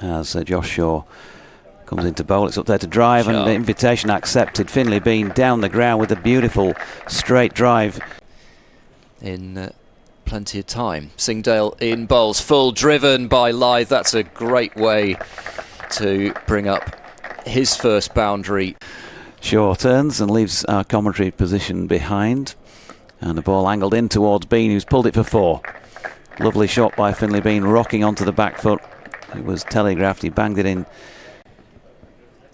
as Josh Shaw comes into bowl. It's up there to drive, and the invitation accepted. Finlay Bean down the ground with a beautiful straight drive. In plenty of time. Singdale in bowls, full, driven by Lyth. That's a great way to bring up his first boundary. Shaw turns and leaves our commentary position behind, and the ball angled in towards Bean, who's pulled it for 4. Lovely shot by Finlay Bean, rocking onto the back foot. It was telegraphed, he banged it in.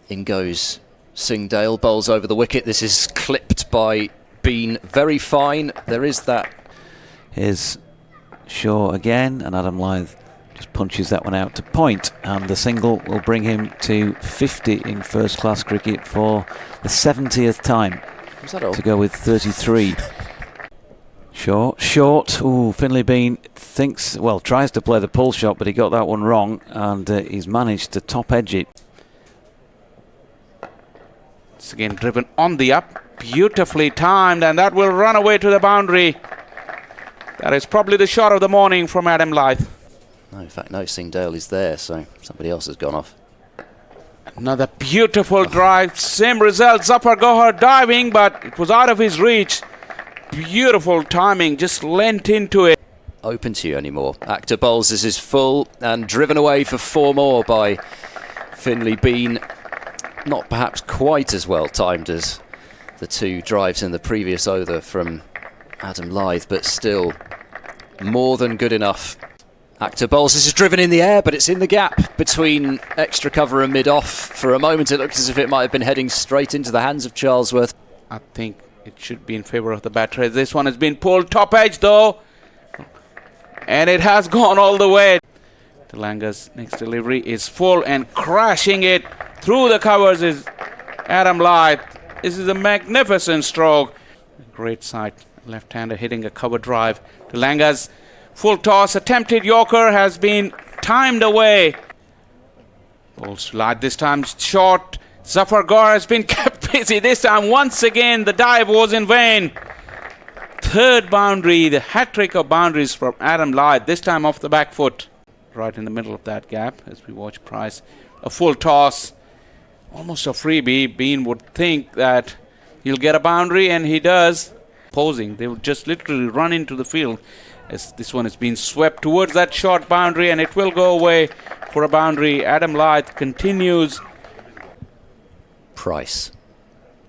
In goes Singdale, bowls over the wicket. This is clipped by Bean, very fine. There is that. Here's Shaw again, and Adam Lyth just punches that one out to point, and the single will bring him to 50 in first class cricket for the 70th time. Was that all? To go with 33. Shaw, short. Ooh, Finlay Bean tries to play the pull shot, but he got that one wrong, and he's managed to top edge it. It's again driven on the up, beautifully timed, and that will run away to the boundary. That is probably the shot of the morning from Adam Lyth. No, in fact, no, Singdale is there, so somebody else has gone off. Another beautiful drive, same result. Zafar Gohar diving, but it was out of his reach. Beautiful timing, just leant into it. Open to you anymore. Actor bowls, this is full, and driven away for 4 more by Finlay Bean. Not perhaps quite as well timed as the 2 drives in the previous over from Adam Lyth, but still more than good enough. Actor bowls, this is driven in the air, but it's in the gap between extra cover and mid-off. For a moment it looked as if it might have been heading straight into the hands of Charlesworth. I think it should be in favour of the batter. This one has been pulled top edge though, and it has gone all the way. Telanga's next delivery is full, and crashing it through the covers is Adam Lyth. This is a magnificent stroke. Great sight. Left-hander hitting a cover drive. Telanga's full toss, attempted Yorker has been timed away. Balls to Lyth, this time short. Zafar Gohar has been kept busy this time. Once again, the dive was in vain. 3rd boundary, the hat-trick of boundaries from Adam Lyth, this time off the back foot. Right in the middle of that gap as we watch Price. A full toss, almost a freebie. Bean would think that he'll get a boundary, and he does. Posing, they would just literally run into the field as this one has been swept towards that short boundary, and it will go away for a boundary. Adam Lyth continues. Price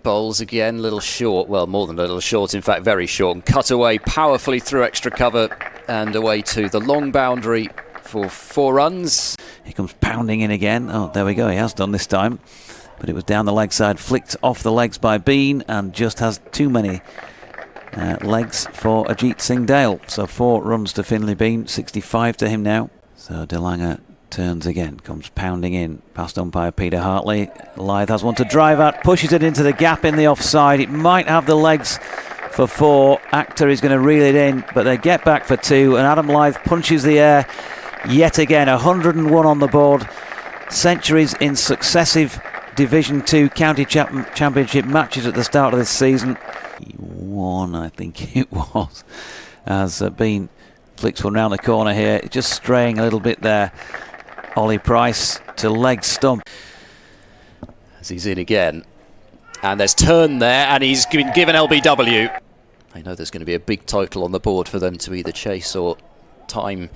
bowls again, little short, well, more than a little short, in fact very short, and cut away powerfully through extra cover and away to the long boundary for 4 runs. He comes pounding in again. Oh, there we go, he has done this time, but it was down the leg side, flicked off the legs by Bean, and just has too many legs for Ajit Singdale. So 4 runs to Finlay Bean, 65 to him now. So Delanga turns again, comes pounding in past umpire Peter Hartley. Lyth has one to drive at, pushes it into the gap in the offside. It might have the legs for 4. Actor is going to reel it in, but they get back for 2, and Adam Lyth punches the air yet again. 101 on the board, centuries in successive Division 2 County Championship matches at the start of this season. He won, I think it was, as Bean flicks one round the corner here, just straying a little bit there. Ollie Price to leg stump. As he's in again, and there's turn there, and he's been given LBW. I know there's going to be a big total on the board for them to either chase or time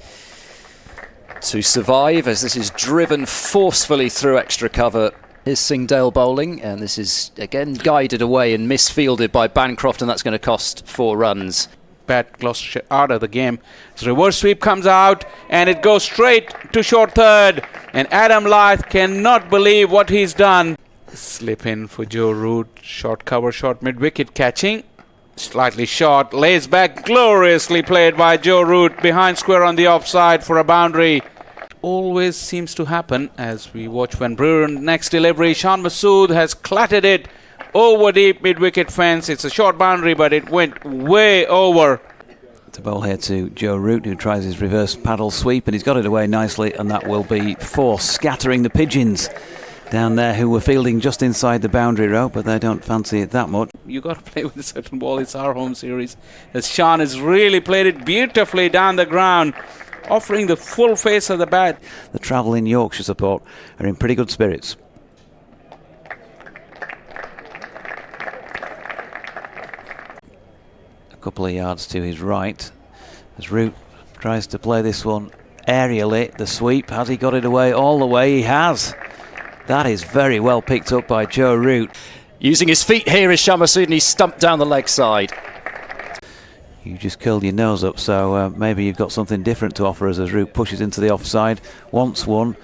to survive, as this is driven forcefully through extra cover. Here's Singdale bowling, and this is again guided away and misfielded by Bancroft, and that's going to cost 4 runs. Bat Gloucestershire out of the game. His reverse sweep comes out, and it goes straight to short third, and Adam Lyth cannot believe what he's done. Slip in for Joe Root. Short cover, short mid-wicket catching. Slightly short, lays back, gloriously played by Joe Root behind square on the offside for a boundary. Always seems to happen as we watch when Brewer next delivery. Sean Masood has clattered it over deep mid-wicket fence. It's a short boundary, but it went way over. The ball here to Joe Root, who tries his reverse paddle sweep, and he's got it away nicely, and that will be 4, scattering the pigeons down there who were fielding just inside the boundary row, but they don't fancy it that much. You got to play with a certain ball. It's our home series, as Sean has really played it beautifully down the ground. offering the full face of the bat. The travelling Yorkshire support are in pretty good spirits. A couple of yards to his right as Root tries to play this one aerially. The sweep, has he got it away all the way? He has. That is very well picked up by Joe Root. Using his feet here is Masood, and he's stumped down the leg side. You just curled your nose up, so maybe you've got something different to offer us as Root pushes into the offside. Wants one,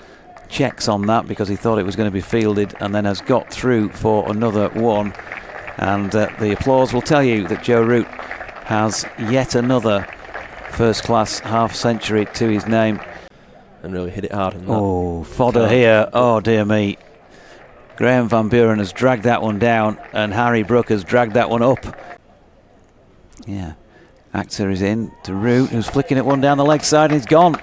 checks on that because he thought it was going to be fielded, and then has got through for another one. And the applause will tell you that Joe Root has yet another first-class half-century to his name. And really hit it hard. Oh, fodder here. Oh, dear me. Graham Van Buren has dragged that one down, and Harry Brook has dragged that one up. Yeah. Actor is in to Root, who's flicking it one down the leg side, and he's gone.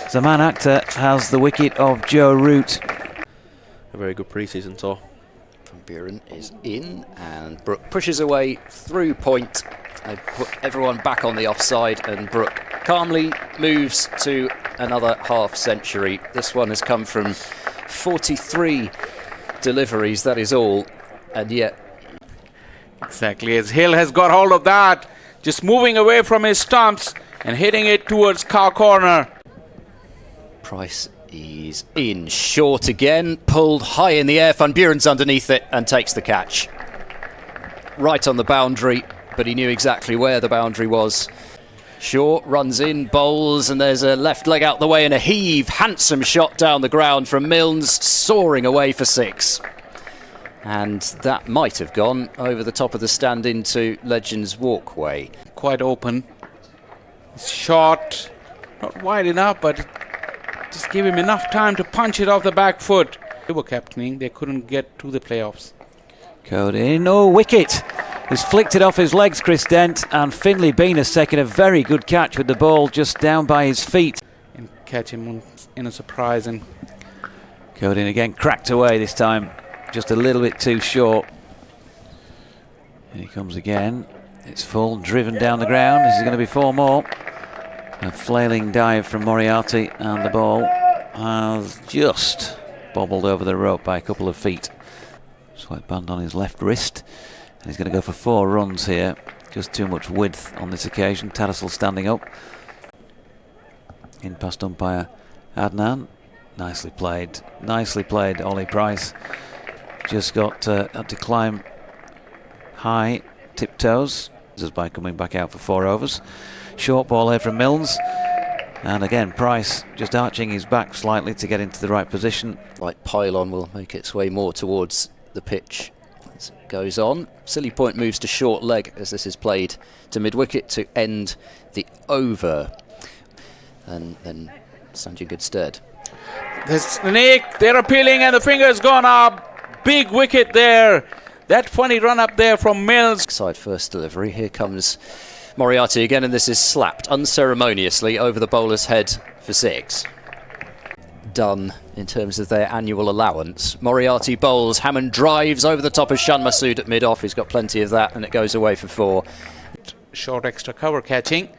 Zaman Akhtar has the wicket of Joe Root. A very good pre-season tour. Van Buren is in, and Brook pushes away through point. They put everyone back on the offside, and Brook calmly moves to another half-century. This one has come from 43 deliveries, that is all, and yet... Exactly, as Hill has got hold of that, just moving away from his stumps and hitting it towards cow corner. Price is in short again, pulled high in the air. Van Buren's underneath it and takes the catch. Right on the boundary, but he knew exactly where the boundary was. Shaw runs in, bowls, and there's a left leg out the way and a heave. Handsome shot down the ground from Milnes, soaring away for 6. And that might have gone over the top of the stand into Legends Walkway. Quite open. Shot, not wide enough, but just give him enough time to punch it off the back foot. They were captaining, they couldn't get to the playoffs. Code in. Oh, wicket! He's flicked it off his legs, Chris Dent, and Finlay Bean has taken a very good catch with the ball just down by his feet. And catch him in a surprise. And Code in again, cracked away this time, just a little bit too short. Here he comes again. It's full, driven down the ground. This is going to be 4 more. A flailing dive from Moriarty, and the ball has just bobbled over the rope by a couple of feet. Swipe band on his left wrist. And he's going to go for 4 runs here. Just too much width on this occasion. Tattersall standing up. In past umpire Adnan. Nicely played. Nicely played, Ollie Price. Just had to climb high, tiptoes. Just by coming back out for 4 overs. Short ball here from Milnes. And again, Price just arching his back slightly to get into the right position. Like pylon will make its way more towards the pitch as it goes on. Silly point moves to short leg as this is played to mid-wicket to end the over. And then stands in good stead. the snake, they're appealing, and the finger's gone up. Big wicket there. That funny run up there from Milnes. Side first delivery. Here comes Moriarty again, and this is slapped unceremoniously over the bowler's head for 6. Done in terms of their annual allowance. Moriarty bowls, Hammond drives over the top of Masood at mid-off. He's got plenty of that, and it goes away for 4. Short extra cover catching,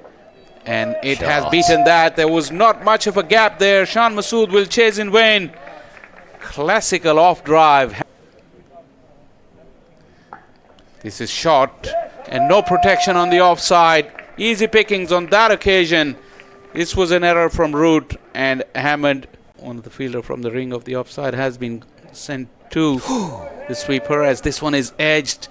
and it has beaten that. There was not much of a gap there. Masood will chase in vain. Classical off drive. This is short and no protection on the offside. Easy pickings on that occasion. This was an error from Root, and Hammond, one of the fielder from the ring of the offside, has been sent to the sweeper as this one is edged.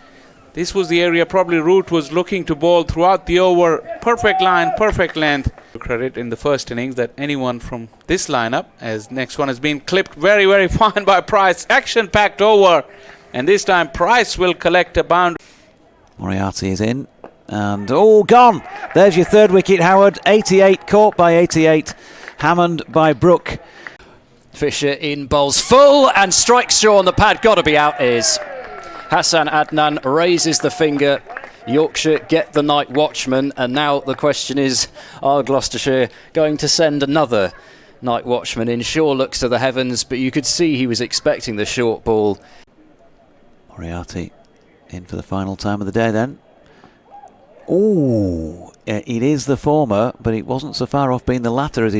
This was the area probably Root was looking to bowl throughout the over. Perfect line, perfect length. Credit in the first innings that anyone from this lineup, as next one has been clipped very, very fine by Price. Action-packed over. And this time Price will collect a boundary. Moriarty is in. And gone. There's your third wicket, Howard. 88, caught by 88. Hammond by Brook. Fisher in bowls full and strikes Shaw on the pad. Got to be out is. Hassan Adnan raises the finger. Yorkshire get the night watchman, and now the question is, are Gloucestershire going to send another night watchman in? Shaw looks to the heavens, but you could see he was expecting the short ball. Moriarty in for the final time of the day then. Oh, it is the former, but it wasn't so far off being the latter as he